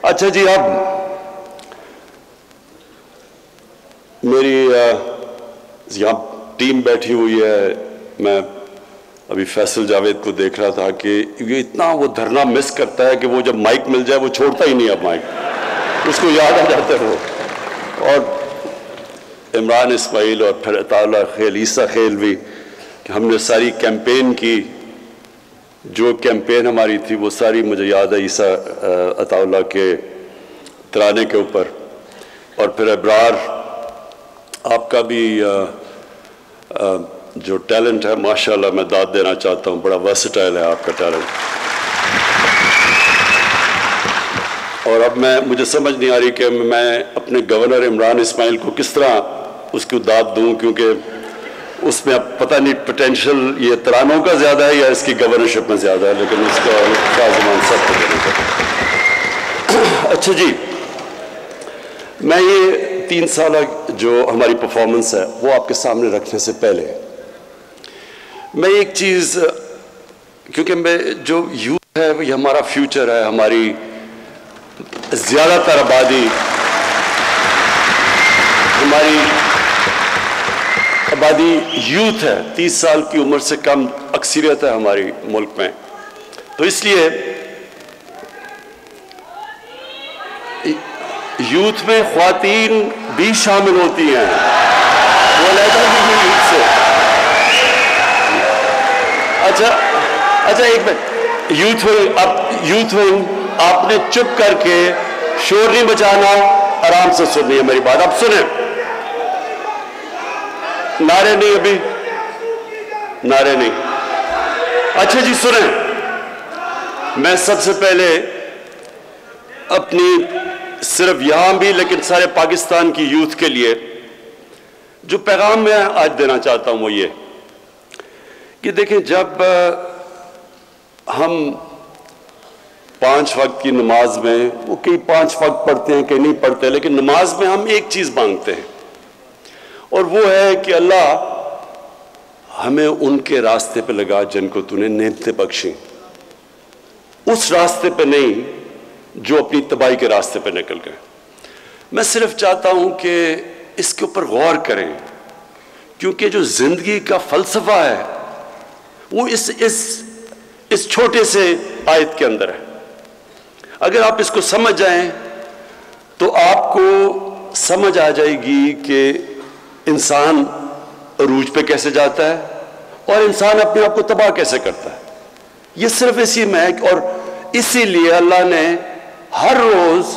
اچھا جی، اب میری یہاں ٹیم بیٹھی ہوئی ہے. میں ابھی فیصل جاوید کو دیکھ رہا تھا کہ یہ اتنا وہ دھرنا مس کرتا ہے کہ وہ جب مائک مل جائے وہ چھوڑتا ہی نہیں. اب مائک اس کو یاد آ جاتا ہے وہ. اور عمران اسماعیل اور پھر عطا اللہ خیل، عیسیٰ خیل بھی، کہ ہم نے ساری کیمپین کی. جو کیمپین ہماری تھی وہ ساری مجھے یاد ہے عیسیٰ عطا اللہ کے ترانے کے اوپر. اور پھر ابرار، آپ کا بھی جو ٹیلنٹ ہے ماشاءاللہ میں داد دینا چاہتا ہوں، بڑا ورسٹائل ہے آپ کا ٹیلنٹ. اور اب مجھے سمجھ نہیں آ رہی کہ میں اپنے گورنر عمران اسماعیل کو کس طرح اس کو داد دوں، کیونکہ اس میں اب پتہ نہیں پوٹینشل یہ ترانوں کا زیادہ ہے یا اس کی گورنرشپ میں زیادہ ہے، لیکن اس کا سازمان سب کو دینا چاہتا. اچھا جی، میں یہ 3 سالہ جو ہماری پرفارمنس ہے وہ آپ کے سامنے رکھنے سے پہلے میں ایک چیز، کیونکہ جو یوتھ ہے یہ ہمارا فیوچر ہے، ہماری زیادہ تر آبادی، ہماری آبادی یوتھ ہے، 30 سال کی عمر سے کم اکثریت ہے ہماری ملک میں. تو اس لیے یوتھ میں خواتین بھی شامل ہوتی ہیں، وہ علیحدہ بھی یوتھ سے. اچھا ایک منٹ، یوتھ ونگ آپ نے چپ کر کے شور نہیں بچانا، آرام سے سننی ہے میری بات. اب سنیں، نعرے نہیں، ابھی نعرے نہیں. اچھا جی سنیں، میں سب سے پہلے اپنی صرف یہاں بھی لیکن سارے پاکستان کی یوتھ کے لیے جو پیغام میں آج دینا چاہتا ہوں وہ یہ کہ دیکھیں، جب ہم 5 وقت کی نماز میں، وہ کئی 5 وقت پڑھتے ہیں کئی نہیں پڑھتے، لیکن نماز میں ہم ایک چیز مانگتے ہیں، اور وہ ہے کہ اللہ ہمیں ان کے راستے پہ لگا جن کو تو نے نعمتیں بخشیں، اس راستے پہ نہیں جو اپنی تباہی کے راستے پہ نکل گئے. میں صرف چاہتا ہوں کہ اس کے اوپر غور کریں، کیونکہ جو زندگی کا فلسفہ ہے وہ اس چھوٹے سے آیت کے اندر ہے. اگر آپ اس کو سمجھ جائیں تو آپ کو سمجھ آ جائے گی کہ انسان عروج پہ کیسے جاتا ہے اور انسان اپنے آپ کو تباہ کیسے کرتا ہے. یہ صرف اسی میں ہے، اور اسی لیے اللہ نے ہر روز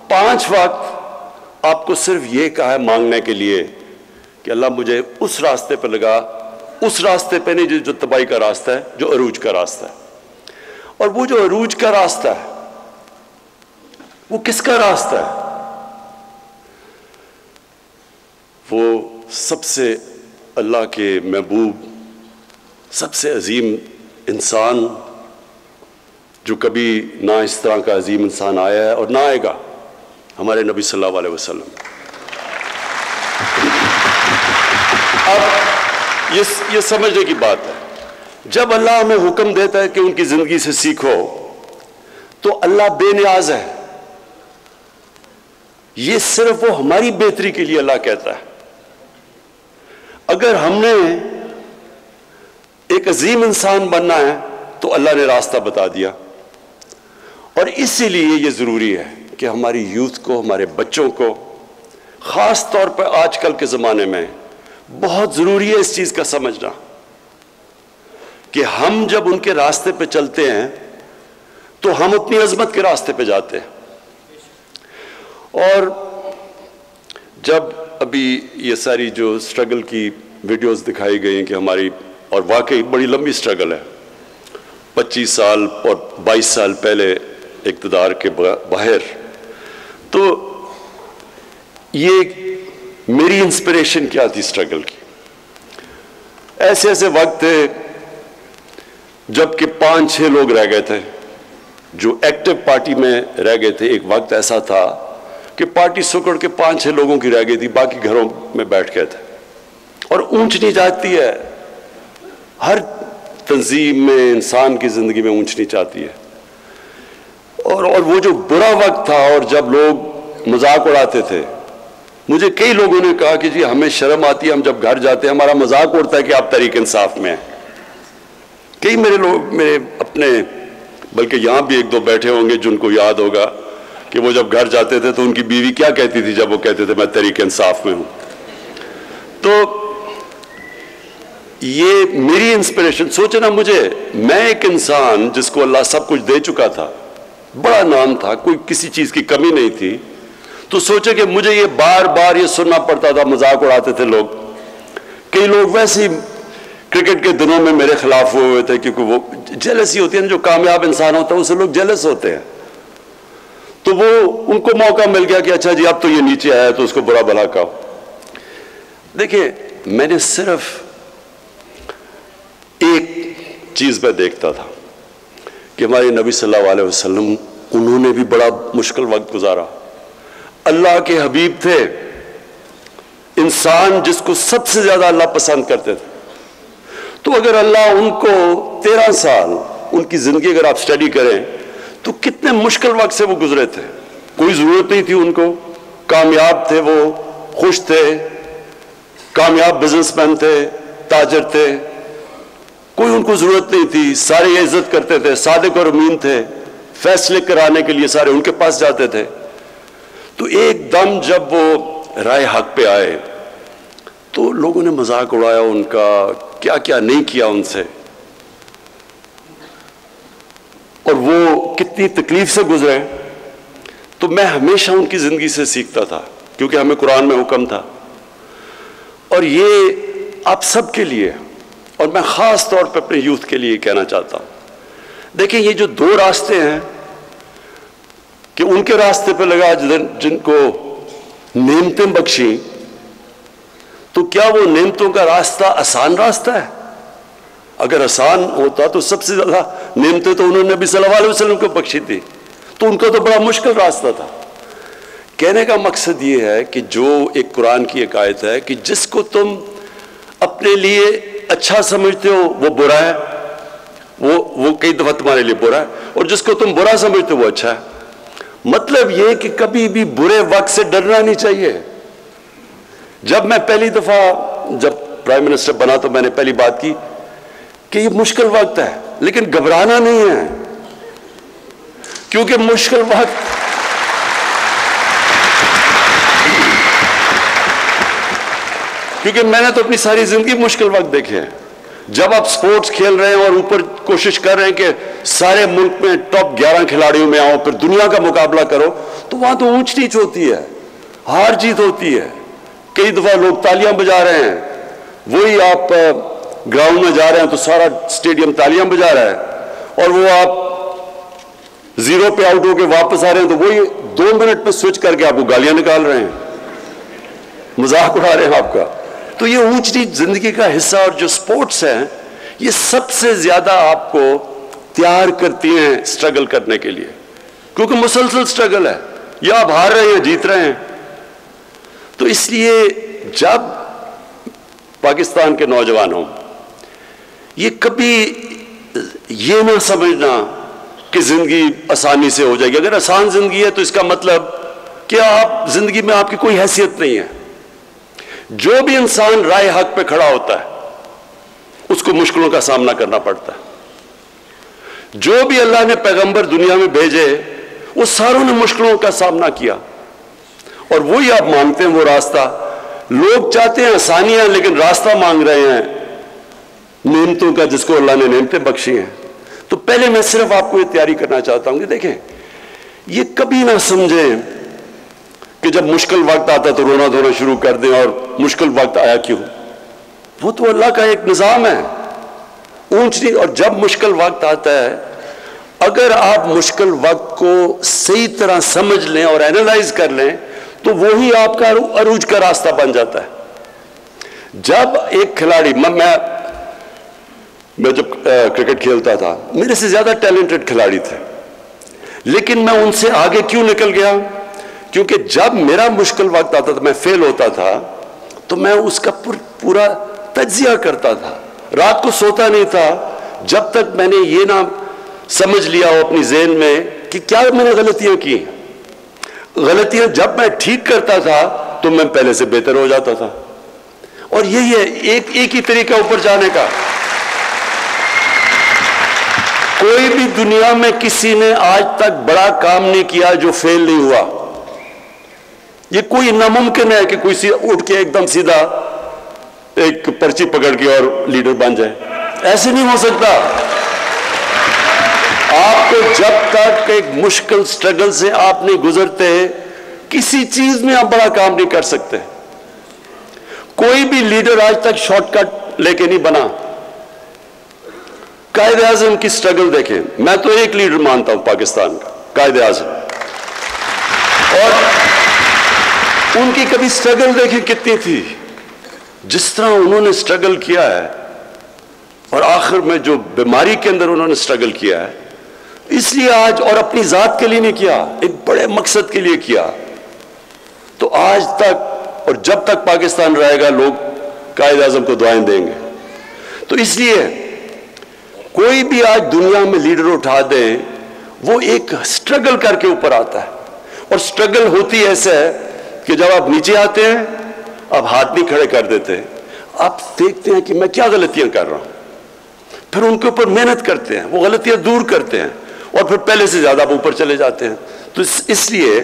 5 وقت آپ کو صرف یہ کہا ہے مانگنے کے لیے کہ اللہ مجھے اس راستے پہ لگا، اس راستے پہ نہیں جو تباہی کا راستہ ہے، جو عروج کا راستہ ہے. اور وہ جو عروج کا راستہ ہے وہ کس کا راستہ ہے؟ وہ سب سے اللہ کے محبوب، سب سے عظیم انسان جو کبھی نہ اس طرح کا عظیم انسان آیا ہے اور نہ آئے گا، ہمارے نبی صلی اللہ علیہ وسلم. اب یہ سمجھنے کی بات ہے، جب اللہ ہمیں حکم دیتا ہے کہ ان کی زندگی سے سیکھو تو اللہ بے نیاز ہے. یہ صرف وہ ہماری بہتری کے لیے اللہ کہتا ہے. اگر ہم نے ایک عظیم انسان بننا ہے تو اللہ نے راستہ بتا دیا، اور اسی لیے یہ ضروری ہے کہ ہماری یوتھ کو، ہمارے بچوں کو، خاص طور پر آج کل کے زمانے میں بہت ضروری ہے اس چیز کا سمجھنا کہ ہم جب ان کے راستے پہ چلتے ہیں تو ہم اپنی عظمت کے راستے پہ جاتے ہیں. اور جب ابھی یہ ساری جو سٹرگل کی ویڈیوز دکھائی گئی کہ ہماری، اور واقعی بڑی لمبی سٹرگل ہے، 25 سال اور 22 سال پہلے اقتدار کے باہر، تو یہ میری انسپریشن کیا تھی سٹرگل کی؟ ایسے وقت تھے جب کہ 5-6 لوگ رہ گئے تھے جو ایکٹیو پارٹی میں رہ گئے تھے. ایک وقت ایسا تھا کہ پارٹی سکڑ کے 5-6 لوگوں کی رہ گئی تھی، باقی گھروں میں بیٹھ گئے تھے. اور اونچنی جاتی ہے، ہر تنظیم میں، انسان کی زندگی میں اونچنی چاہتی ہے. اور وہ جو برا وقت تھا اور جب لوگ مذاق اڑاتے تھے، مجھے کئی لوگوں نے کہا کہ جی ہمیں شرم آتی ہے، ہم جب گھر جاتے ہیں ہمارا مذاق اڑتا ہے کہ آپ تحریک انصاف میں ہیں۔ کئی میرے اپنے، بلکہ یہاں بھی ایک دو بیٹھے ہوں گے جن کو یاد ہوگا کہ وہ جب گھر جاتے تھے تو ان کی بیوی کیا کہتی تھی جب وہ کہتے تھے میں تحریک انصاف میں ہوں۔ تو یہ میری انسپریشن، سوچے نا میں ایک انسان جس کو اللہ سب کچھ دے چکا تھا، بڑا نام تھا، کوئی کسی چیز کی کمی نہیں تھی، تو سوچے کہ مجھے یہ بار بار یہ سننا پڑتا تھا، مذاق اڑاتے تھے لوگ۔ کئی لوگ ویسے ہی کرکٹ کے دنوں میں میرے خلاف ہوئے تھے، کیونکہ وہ جیلسی ہوتی ہے، جو کامیاب انسان ہوتا ہے اسے لوگ جیلس ہوتے ہیں، تو وہ ان کو موقع مل گیا کہ اچھا جی اب تو یہ نیچے آیا تو اس کو برا بھلا کہو۔ دیکھیں، میں نے صرف ایک چیز پہ دیکھتا تھا کہ ہمارے نبی صلی اللہ علیہ وسلم، انہوں نے بھی بڑا مشکل وقت گزارا، اللہ کے حبیب تھے، انسان جس کو سب سے زیادہ اللہ پسند کرتے تھے، تو اگر اللہ ان کو 13 سال ان کی زندگی اگر آپ سٹڈی کریں تو کتنے مشکل وقت سے وہ گزرے تھے، کوئی ضرورت نہیں تھی ان کو، کامیاب تھے، وہ خوش تھے، کامیاب بزنس مین تھے، تاجر تھے، کوئی ان کو ضرورت نہیں تھی، سارے یہ عزت کرتے تھے، صادق اور امین تھے، فیصلے کرانے کے لیے سارے ان کے پاس جاتے تھے۔ تو ایک دم جب وہ رائے حق پہ آئے تو لوگوں نے مذاق اڑایا ان کا، کیا کیا نہیں کیا ان سے، اور وہ کتنی تکلیف سے گزرے۔ تو میں ہمیشہ ان کی زندگی سے سیکھتا تھا، کیونکہ ہمیں قرآن میں حکم تھا، اور یہ آپ سب کے لیے، اور میں خاص طور پہ اپنے یوتھ کے لیے کہنا چاہتا ہوں۔ دیکھیں، یہ جو دو راستے ہیں کہ ان کے راستے پہ لگا جن کو نعمتیں بخشیں، تو کیا وہ نعمتوں کا راستہ آسان راستہ ہے؟ اگر آسان ہوتا تو سب سے زیادہ نعمتیں تو انہوں نے نبی صلی اللہ علیہ وسلم کو بخشی تھی، تو ان کا تو بڑا مشکل راستہ تھا۔ کہنے کا مقصد یہ ہے کہ جو ایک قرآن کی ایک آیت ہے کہ جس کو تم اپنے لیے اچھا سمجھتے ہو وہ برا ہے، وہ کئی دفعہ تمہارے لیے برا ہے، اور جس کو تم برا سمجھتے ہو وہ اچھا ہے۔ مطلب یہ کہ کبھی بھی برے وقت سے ڈرنا نہیں چاہیے۔ جب میں پہلی دفعہ جب پرائم منسٹر بنا تو میں نے پہلی بات کی کہ یہ مشکل وقت ہے، لیکن گھبرانا نہیں ہے، کیونکہ مشکل وقت کیونکہ میں نے تو اپنی ساری زندگی مشکل وقت دیکھے ہیں۔ جب آپ سپورٹس کھیل رہے ہیں اور اوپر کوشش کر رہے ہیں کہ سارے ملک میں ٹاپ 11 کھلاڑیوں میں آؤ، پھر دنیا کا مقابلہ کرو، تو وہاں تو اونچ نیچ ہوتی ہے، ہار جیت ہوتی ہے، کئی دفعہ لوگ تالیاں بجا رہے ہیں، وہی آپ گراؤنڈ میں جا رہے ہیں تو سارا اسٹیڈیم تالیاں بجا رہا ہے، اور وہ آپ 0 پہ آؤٹ ہو کے واپس آ رہے ہیں تو وہی 2 منٹ پہ سوئچ کر کے آپ کو گالیاں نکال رہے ہیں، مذاق اڑا رہے ہیں آپ کا۔ تو یہ اونچ نیچ زندگی کا حصہ، اور جو سپورٹس ہیں یہ سب سے زیادہ آپ کو تیار کرتی ہیں سٹرگل کرنے کے لیے، کیونکہ مسلسل سٹرگل ہے، یا آپ ہار رہے ہیں جیت رہے ہیں۔ تو اس لیے جب پاکستان کے نوجوانوں یہ کبھی یہ نہ سمجھنا کہ زندگی آسانی سے ہو جائے گی، اگر آسان زندگی ہے تو اس کا مطلب کہ آپ زندگی میں آپ کی کوئی حیثیت نہیں ہے۔ جو بھی انسان رائے حق پہ کھڑا ہوتا ہے اس کو مشکلوں کا سامنا کرنا پڑتا ہے۔ جو بھی اللہ نے پیغمبر دنیا میں بھیجے وہ ساروں نے مشکلوں کا سامنا کیا، اور وہی آپ مانگتے ہیں وہ راستہ۔ لوگ چاہتے ہیں آسانیاں، لیکن راستہ مانگ رہے ہیں نعمتوں کا، جس کو اللہ نے نعمتیں بخشی ہیں۔ تو پہلے میں صرف آپ کو یہ تیاری کرنا چاہتا ہوں کہ دیکھیں، یہ کبھی نہ سمجھیں کہ جب مشکل وقت آتا ہے تو رونا دھونا شروع کر دیں، اور مشکل وقت آیا کیوں؟ وہ تو اللہ کا ایک نظام ہے، اونچ نیچ۔ اور جب مشکل وقت آتا ہے، اگر آپ مشکل وقت کو صحیح طرح سمجھ لیں اور اینالائز کر لیں تو وہی آپ کا عروج کا راستہ بن جاتا ہے۔ جب ایک کھلاڑی، میں جب کرکٹ کھیلتا تھا میرے سے زیادہ ٹیلنٹڈ کھلاڑی تھے، لیکن میں ان سے آگے کیوں نکل گیا؟ کیونکہ جب میرا مشکل وقت آتا تھا، میں فیل ہوتا تھا، تو میں اس کا پورا تجزیہ کرتا تھا، رات کو سوتا نہیں تھا جب تک میں نے یہ نہ سمجھ لیا ہو اپنی ذہن میں کہ کیا میں نے غلطیاں کی. غلطیاں جب میں ٹھیک کرتا تھا تو میں پہلے سے بہتر ہو جاتا تھا. اور یہی ہے ایک ہی طریقہ اوپر جانے کا. کوئی بھی دنیا میں کسی نے آج تک بڑا کام نہیں کیا جو فیل نہیں ہوا. یہ کوئی ناممکن ہے کہ کوئی اٹھ کے ایک دم سیدھا ایک پرچی پکڑ کے اور لیڈر بن جائے. ایسے نہیں ہو سکتا. آپ کو جب تک ایک مشکل سٹرگل سے آپ نہیں گزرتے کسی چیز میں آپ بڑا کام نہیں کر سکتے. کوئی بھی لیڈر آج تک شارٹ کٹ لے کے نہیں بنا. قائد اعظم کی سٹرگل دیکھیں. میں تو ایک لیڈر مانتا ہوں پاکستان کا, قائد اعظم, اور ان کی کبھی سٹرگل دیکھیں کتنی تھی. جس طرح انہوں نے سٹرگل کیا ہے اور آخر میں جو بیماری کے اندر انہوں نے سٹرگل کیا ہے, اس لیے آج, اور اپنی ذات کے لیے نہیں کیا, ایک بڑے مقصد کے لیے کیا. تو آج تک اور جب تک پاکستان رہے گا لوگ قائد اعظم کو دعائیں دیں گے. تو اس لیے کوئی بھی آج دنیا میں لیڈر اٹھا دیں وہ ایک سٹرگل کر کے اوپر آتا ہے. اور سٹرگل ہوتی ایسا ہے کہ جب آپ نیچے آتے ہیں آپ ہاتھ نہیں کھڑے کر دیتے, آپ دیکھتے ہیں کہ میں کیا غلطیاں کر رہا ہوں, پھر ان کے اوپر محنت کرتے ہیں, وہ غلطیاں دور کرتے ہیں, اور پھر پہلے سے زیادہ آپ اوپر چلے جاتے ہیں. تو اس لیے